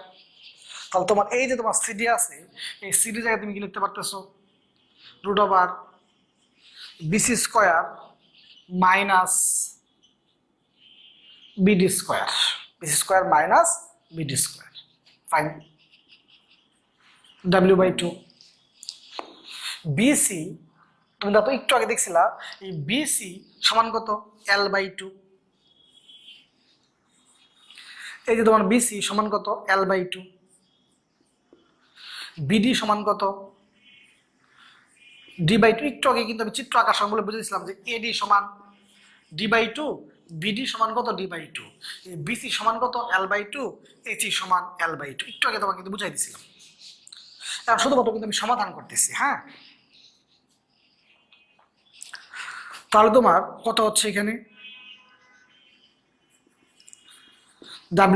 তাহলে তোমার এই যে তোমার সিডি আছে, এই সিডি জায়গায় তুমি কি লিখতে পারতেছো, root over BC square minus BD square, BC square minus BD square. Fine. W/2 BC, তুমি দেখো একটু আগে দেখছিলা এই বিসি সমান কত L/2। এই যে তোমার বিসি সমান কত L/2, বিডি সমান কত D/2। একটু আগে কিন্তু আমি চিত্র আঁকার সময় বলে বুঝেছিলাম যে এডি সমান D/2, বিডি সমান কত D/2, বিসি সমান কত L/2, এইচই সমান L/2। একটু আগে তোমাকে কিন্তু বুঝাই দিছিলাম। এখন শুধুমাত্র কিন্তু আমি সমাধান করতেছি। হ্যাঁ, তাহলে তোমার কত হচ্ছে এখানে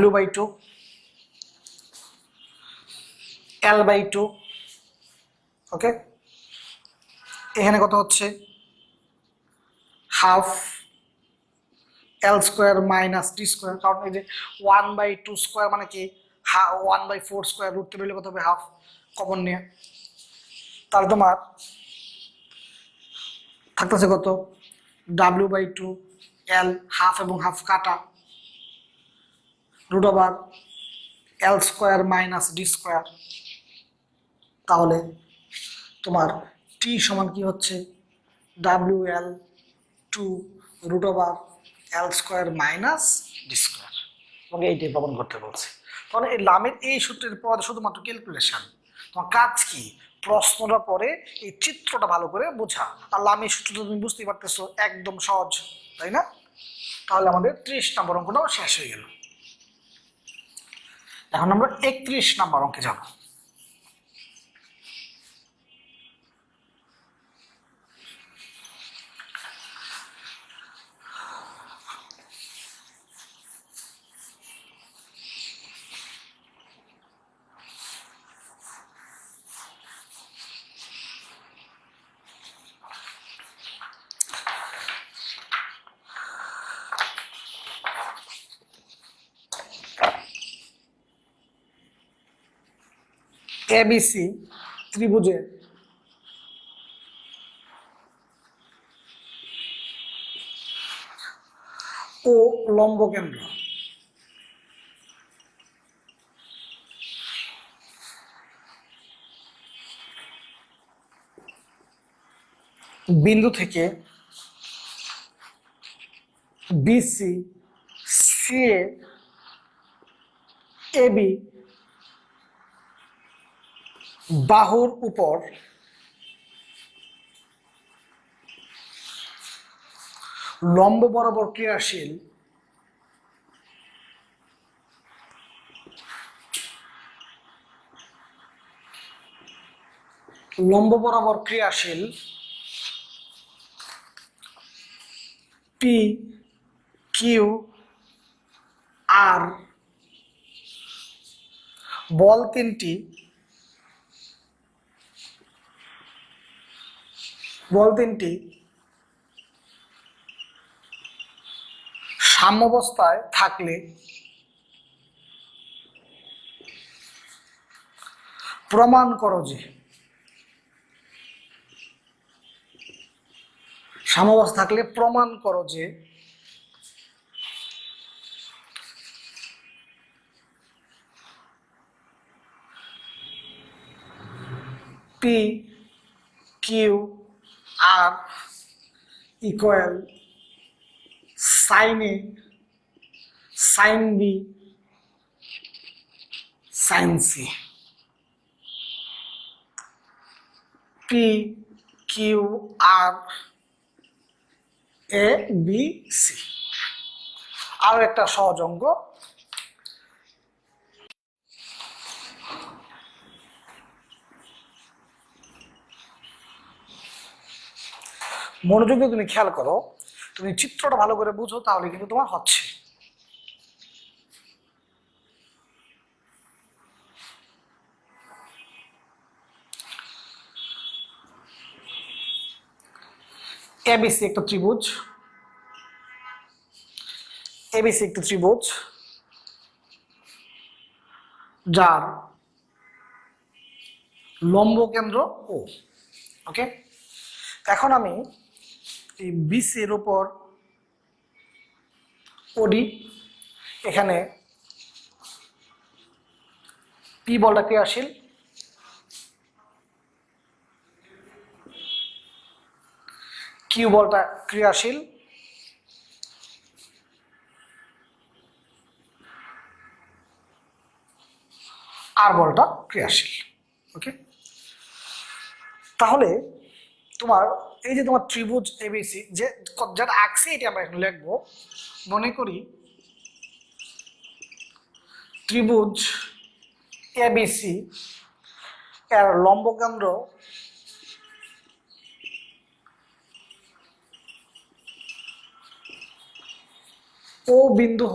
W/2 L/2, ওকে, এখানে কত হচ্ছে হাফ L স্কোয়ার মাইনাস টি স্কোয়ার, কারণ এই যে 1/2 স্কোয়ার মানে কি 1/4 স্কোয়ার, রুট থেকে কত হবে হাফ, কমন নিয়ে। তাহলে তোমার থাকতেছে কত W/2 L, হাফ এবং হাফ কাটা, root over L square minus D square. তাহলে তোমার টি সমান কি হচ্ছে WL/2 root over L square minus D square, এবং এইটাই প্রমাণ করতে বলছে। তাহলে এই লামের এই সূত্রের পর শুধুমাত্র ক্যালকুলেশন। তোমার কাজ কি, প্রশ্নটা পরে এই চিত্রটা ভালো করে বোঝা। আর লামের সূত্রটা তুমি বুঝতেই পারতেছো, একদম সহজ, তাই না। তাহলে আমাদের 30 নম্বর অঙ্কটাও শেষ হয়ে গেল। এখন আমরা 31 নম্বর অঙ্কে যাব। ABC ত্রিভুজের ও লম্ব কেন্দ্র বিন্দু থেকে বিসি, সিএ, এবি বাহুর উপর লম্ব বরাবর ক্রিয়াশীল পি কিউ আর বল তিনটি সাম্যাবস্থায় থাকলে প্রমাণ করো যে সাম্যাবস্থা থাকলে প্রমাণ করো যে P Q R equal sine A, sine B, sine C. P Q R A B C. আরো একটা সহজ অঙ্ক, মনোযোগ দিয়ে তুমি খেয়াল করো, তুমি চিত্রটা ভালো করে বুঝো, তাহলে কিন্তু তোমার হচ্ছে। এবিসি একটা ত্রিভুজ, যার লম্ব কেন্দ্র ও। ওকে, এখন আমি এই বিসি এর উপর ওডি, এখানে পি বলটা ক্রিয়াশীল, কিউ বলটা ক্রিয়াশীল, আর বলটা ক্রিয়াশীল। ওকে, তাহলে তোমার এই যে তোমার ত্রিভুজ এবিসি যে যেটা আঁকছি এটি আমরা এখন লিখবো। মনে করি ত্রিভুজ এবিসি এর লম্ব কেন্দ্র ও বিন্দু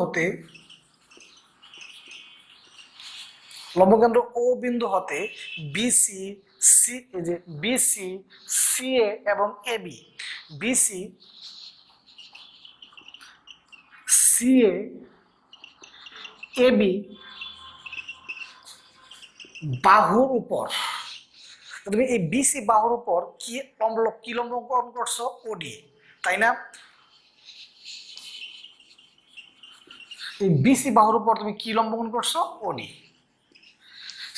হতে বিসি সি, এই যে বিসি সিএ এবং এবি, বিসি সিএ এবি বাহুর উপর, তুমি এই বিসি বাহুর উপর কি লম্ব অঙ্কন করছো? ওডি, তাই না? এই বিসি বাহুর উপর তুমি কি লম্ব অঙ্কন করছো? ওডি।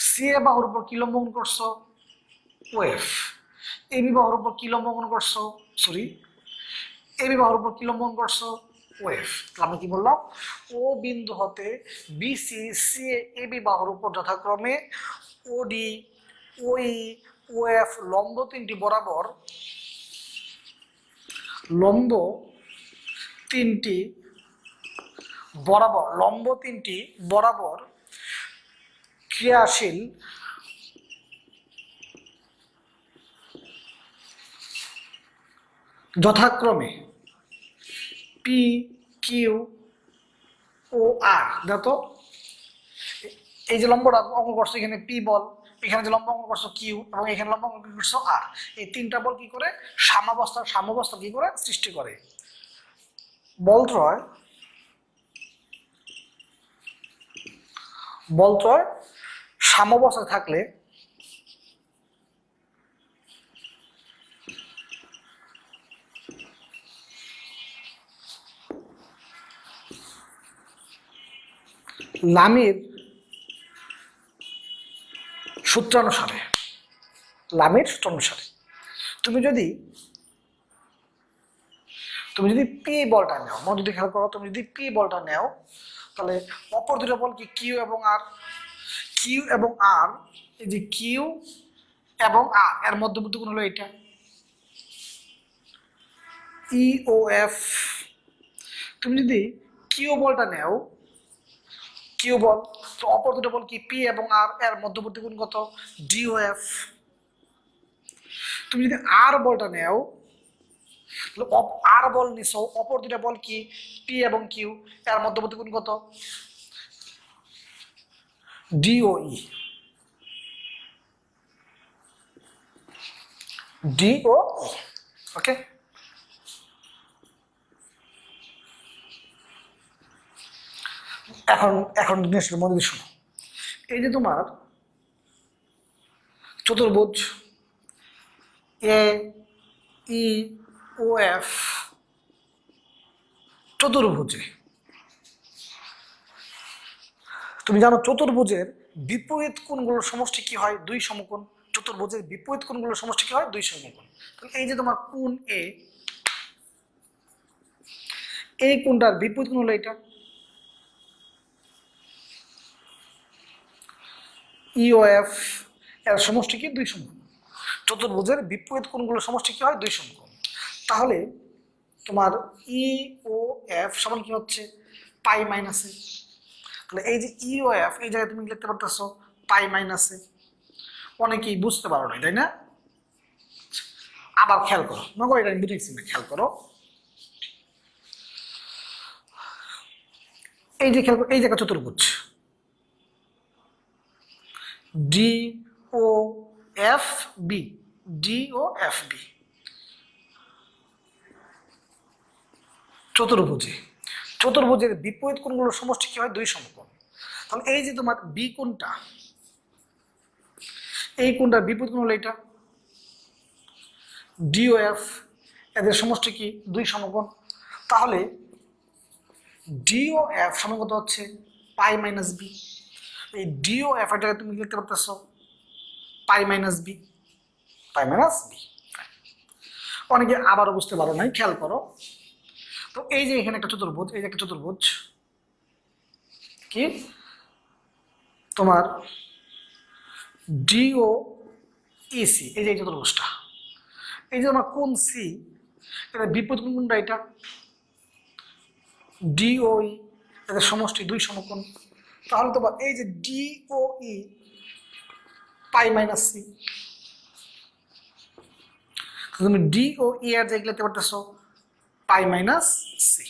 সিএ বাহুর উপর কি লম্ব অঙ্কন করছো? ওএফ। এবি বাহুর উপর কি লম্ব অঙ্কন করছো? এবি বাহুর উপর কি লম্ব অঙ্কন করছো? ওএফ। তাহলে আমি কি বললাম? ও বিন্দু হতে বিসি সিএ এবি বাহুর উপর যথাক্রমে ওডি, ওই, ওএফ লম্ব তিনটি বরাবর ক্রিয়াশীল যথাক্রমে পি কিউ ও আর। দেখো এই যে লম্বটা অঙ্কন করছো, এখানে পি বল, এখানে যে লম্ব অঙ্কন করছো কিউ, এবং এখানে লম্ব অঙ্কন করছো আর। এই তিনটা বল কি করে সাম্যাবস্থা কি করে সৃষ্টি করে? বলত্রয় সাম্যাবস্থায় থাকলে লামির সূত্রানুসারে তুমি যদি তুমি যদি পি বলটা নাও, মন যদি খেয়াল করো, তুমি যদি পি বলটা নাও, তাহলে অপর দুটো বল কি কিউ এবং আর। কিউ এবং আর, এই যে কিউ এবং আর এর মধ্যবর্তী কোণ হলো এটা ই ও এফ। তুমি যদি কিউ বলটা নাও, কিউ বল, তো অপর দুটো বল কি পি এবং আর এর মধ্যবর্তী কোণ কত ডি ও এফ। তুমি যদি আর বলটা নাও, আর বল নিছো, অপর দুটা বল কি পি এবং কিউ এর মধ্যবর্তী কোণ কত ডিওই। ডিও, ওকে। এখন এখন জিনিসের মধ্যে শোনো, এই যে তোমার চতুর্ভুজ এ ই ও এফ চতুর্ভুজে, তুমি জানো চতুর্ভুজের বিপরীত কোণগুলোর সমষ্টি কি হয় দুই সমকোণ। চতুর্ভুজের বিপরীত কোণগুলোর সমষ্টি কি হয় দুই সমকোণ। এই যে তোমার কোণ এ, এই কোণটার বিপরীত কোণ হলো এটা ইওএফ, এর সমষ্টি কি দুই সমকোণ। চতুর্ভুজের বিপরীত কোণগুলোর সমষ্টি কি হয় দুই সমকোণ। তাহলে তোমার ই ও এফ সমান কি হচ্ছে পাই মাইনাস এ। তাহলে এই যে ই ও এফ এই জায়গায় তুমি লিখতে পারতেছো পাই মাইনাস এ। অনেকেই বুঝতে পারো না, তাই না? আবার খেয়াল করো, নগর এটা আমি বুঝেছি না, খেয়াল করো এই যে খেয়াল করো, এই জায়গা চতুর্ভুজ ডি ও এফ বি, ডি ও এফ বি চতুর্ভুজে, চতুর্ভুজের বিপরীত কোণগুলোর সমষ্টি কি হয় দুই সমকোণ। তাহলে এই যে তোমার বি কোণটা, এই কোণটার বিপরীত কোণ হলো এটা ডিওএফ, এদের সমষ্টি কি দুই সমকোণ। তাহলে ডিওএফ সমান কত হচ্ছে পাই মাইনাস বি। এই ডিওএফ এটাকে তুমি লিখতে পারতেছো পাই মাইনাস বি, পাই মাইনাস বি। অনেকে আবারও বুঝতে পারো নাই, খেয়াল করো। তো এই যে এখানে একটা চতুর্ভুজ, এই যে একটা চতুর্ভুজ কি তোমার ডিও ইসি, এই যে চতুর্ভুজটা, এই যে আমার কোণ সি, এটা বিপরীত কোণটা এটা ডিওই, এদের সমষ্টি দুই সমকোণ। তাহলে তোমার এই যে ডিওই পাই মাইনাস সি, তুমি ডিওই এর জায়গায় লিখতে পারতেছো পাই মাইনাস সি।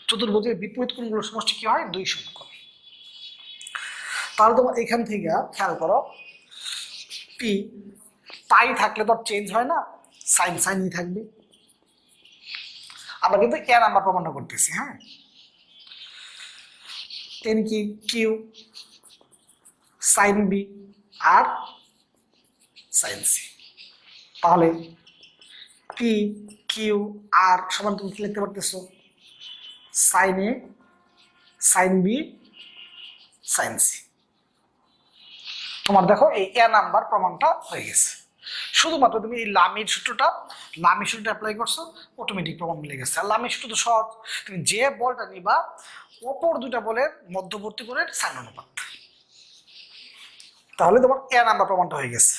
চতুর্ভুজের বিপরীত কোণগুলোর সমষ্টি কি হয় দুই সমকোণ। তাহলে তোমার এখান থেকে খেয়াল করো, পি পাই থাকলে তো চেঞ্জ হয় না, সাইন সাইনই থাকবে। আমরা কিন্তু এ নাম্বার প্রমাণটা করতেছি, হ্যাঁ। এন কি কিউ সাইন বি আর সাইন সি। তাহলে পি কিউ আর সমান তুমি কি লিখতে পারতেছো sign A sine B sine C. তোমার দেখো এই এ নাম্বার প্রমাণটা হয়ে গেছে। শুধুমাত্র তুমি এই লামির সূত্রটা অ্যাপ্লাই করছো, অটোমেটিক প্রমাণ মিলে গেছে। আর লামির সূত্র তো সহজ, তুমি যে বলটা নিবা অপর দুটা বলের মধ্যবর্তী কোণের সাইন অনুপাত, তাহলে তোমার এ নাম্বার প্রমাণটা হয়ে গেছে।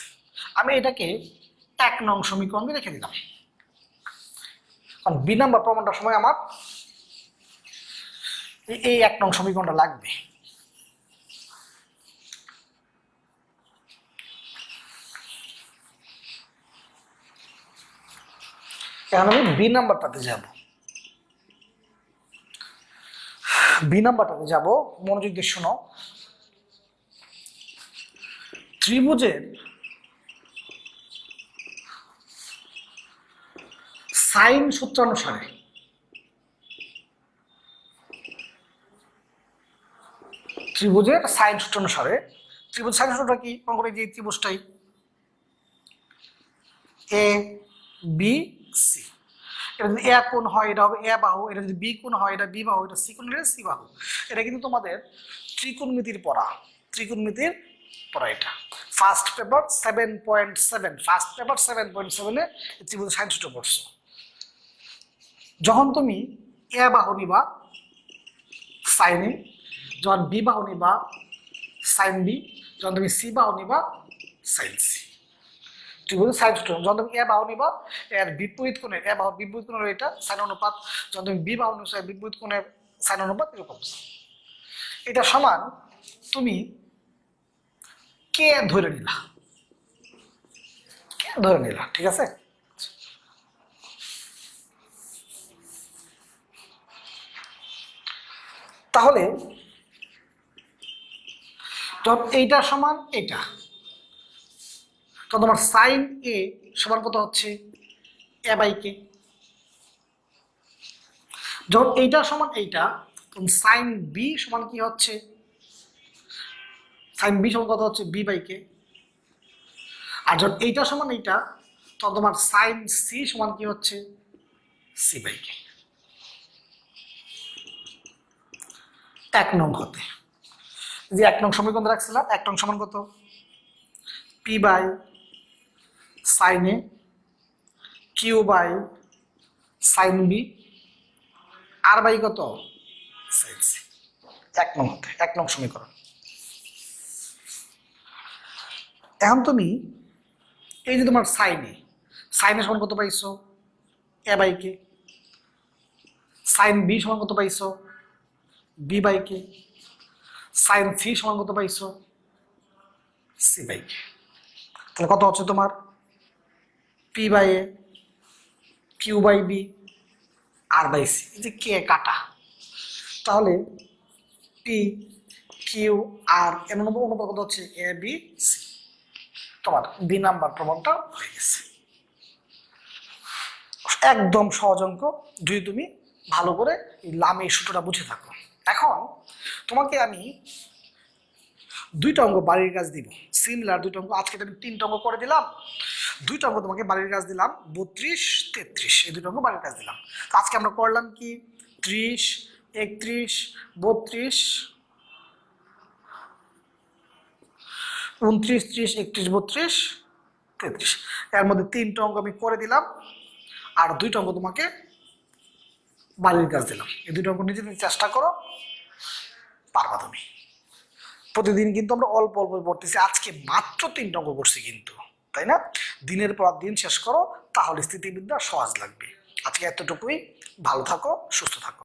আমি এটাকে 1 নং সমীকরণ দিয়ে রেখে দিলাম, কারণ বি নাম্বার প্রমাণটার সময় আমার এই 1 নং সমীকরণটা লাগবে। এখন আমি বি নাম্বারটাতে যাব। বি নাম্বারটাতে যাব, মনোযোগ দিয়ে শোনো। ত্রিভুজের সাইন সূত্রানুসারে ত্রিভুজের সাইন সূত্রানুসারে, ত্রিভুজ সাইন সূত্রটা কি? মনে করি যে ত্রিভুজটাই এ বি সি, এটা যদি এ কোণ হয় এটা হবে এ বাহু, এটা যদি বি কোণ হয় এটা বি বাহু, এটা সি কোণ হলে সি বাহু। এটা কিন্তু তোমাদের ত্রিকোণমিতির পড়া, ত্রিকোণমিতির পড়া এটা ফার্স্ট পেপার 7.7, ফার্স্ট পেপার 7.7 এ ত্রিভুজ সাইন সূত্র পড়ছো। যখন তুমি এ বাহু নিবা সাইন এ, যখন বি বাহু নিবা সাইন বি, যখন তুমি সি বাহু নিবা সাইন সি। তুই বলছি সাইন স্টুডেন্ট, যখন তুমি এ বাহু নিবা এর বিপরীত কোণে, এ বাহু বিপরীত কোণের এটা সাইন অনুপাত, যখন তুমি বি বাহু নিবা বিপরীত কোণের সাইন অনুপাত, এরকম। এটা সমান তুমি কে ধরে নিলা, কে ধরে নিলা, ঠিক আছে। তাহলে যখন এইটা সমান এইটা, তো তোমার সাইন এ সমান কত হচ্ছে এ বাই কে। যখন এইটা সমান এইটা, তখন সাইন বি সমান কি হচ্ছে, সাইন বি সমান কত হচ্ছে বি বাই কে। আর যখন এইটা সমান এইটা, তখন তোমার সাইন সি সমান কি হচ্ছে সি বাই কে। 1 নং হতে যে 1 নং সমীকরণ রাখছিলাম, 1 নং সমান কত P by sine A Q by sine B R by কত সাইন সি। 1 নং হতে 1 নং সমীকরণ। এখন তুমি এই যে তোমার সাইনে, সাইনের সমান কত পাইছো A by K, sine B সমান কত পাইছো B by K, sine C সমান কত পাইছো সি বাই কে। তাহলে কত হচ্ছে তোমার p by a Q by b R by c, এই যে কে কাটা, তাহলে পি কিউ আর এর অনুপাত কত হচ্ছে এ বি সি। তোমার 2 নাম্বার প্রমাণটা হয়ে গেছে। একদম সহজ অঙ্ক, যদি তুমি ভালো করে এই লামের সূত্রটা বুঝে থাকো। এখন তোমাকে আমি 2টা অঙ্ক বাড়ির কাজ দিব, সিমিলার 2টা অঙ্ক। আজকে আমি 3টা অঙ্ক করে দিলাম, 2টা অঙ্ক তোমাকে বাড়ির কাজ দিলাম, 32 33, এই 2টা অঙ্ক বাড়ির কাজ দিলাম। আজকে আমরা করলাম কি 30 31 32 29 30 31 32 33, এর মধ্যে 3টা অঙ্ক আমি করে দিলাম, আর 2টা অঙ্ক তোমাকে বাড়ির কাজ দিলাম। এই 2টা অঙ্ক নিজে চেষ্টা করো, পারবা তুমি। প্রতিদিন কিন্তু আমরা অল্প অল্প পড়তেছি, আজকে মাত্র 3টা অঙ্ক করছি কিন্তু, তাই না? দিনের পর দিন শেষ করো, তাহলে স্থিতিবিদ্যা সহজ লাগবে। আজকে এতটুকুই, ভালো থাকো, সুস্থ থাকো।